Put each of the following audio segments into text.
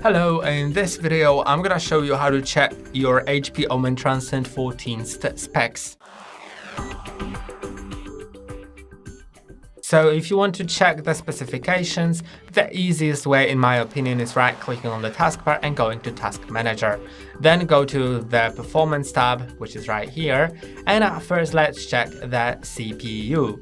Hello, in this video I'm gonna show you how to check your HP Omen Transcend 14 specs. So if you want to check the specifications, the easiest way in my opinion is right-clicking on the taskbar and going to Task Manager. Then go to the Performance tab, which is right here, and at first let's check the CPU.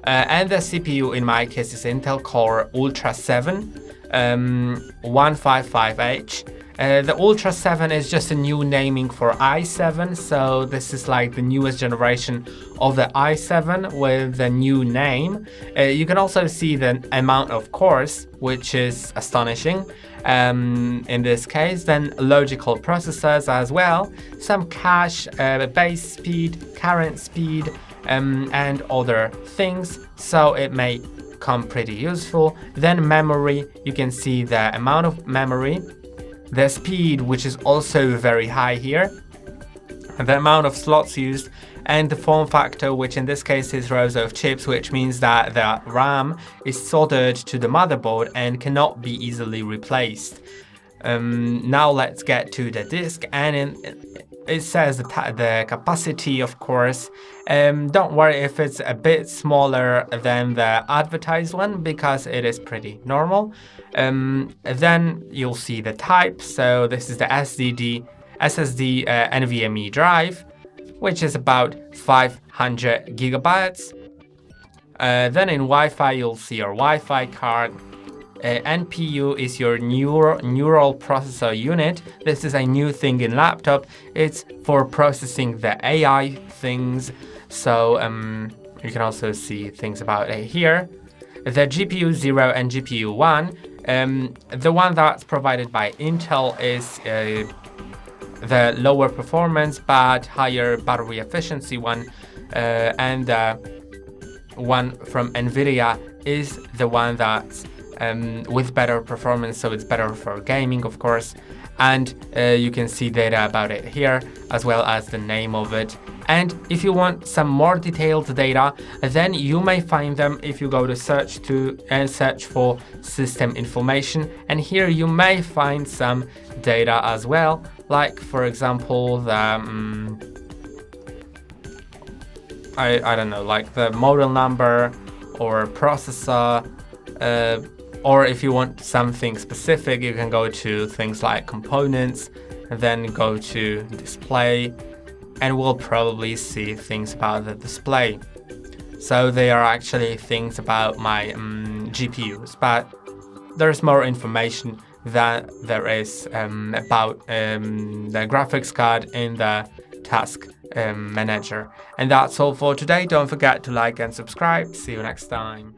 And the CPU in my case is Intel Core Ultra 7 155H. The Ultra 7 is just a new naming for i7, so this is like the newest generation of the i7 with the new name. You can also see the amount of cores, which is astonishing in this case. Then logical processors as well, some cache, base speed, current speed, and other things, so it may come pretty useful. Then memory, you can see the amount of memory, the speed, which is also very high here, the amount of slots used, and the form factor, which in this case is rows of chips, which means that the RAM is soldered to the motherboard and cannot be easily replaced. Now let's get to the disk, and it says the capacity, of course. Don't worry if it's a bit smaller than the advertised one, because it is pretty normal. Then you'll see the type. So this is the SSD NVMe drive, which is about 500 gigabytes. Then in Wi-Fi, you'll see your Wi-Fi card. NPU is your neural processor unit. This is a new thing in laptop. It's for processing the AI things. So you can also see things about it here. The GPU 0 and GPU 1. The one that's provided by Intel is the lower performance but higher battery efficiency one, and the one from NVIDIA is the one that's with better performance, so it's better for gaming, of course. And you can see data about it here, as well as the name of it. And if you want some more detailed data, then you may find them if you go to search for system information, and here you may find some data as well, like for example the I don't know, like the model number or processor. Or if you want something specific, you can go to things like components, and then go to display, and we'll probably see things about the display. So they are actually things about my GPUs, but there's more information that there is about the graphics card in the task manager. And that's all for today. Don't forget to like and subscribe. See you next time.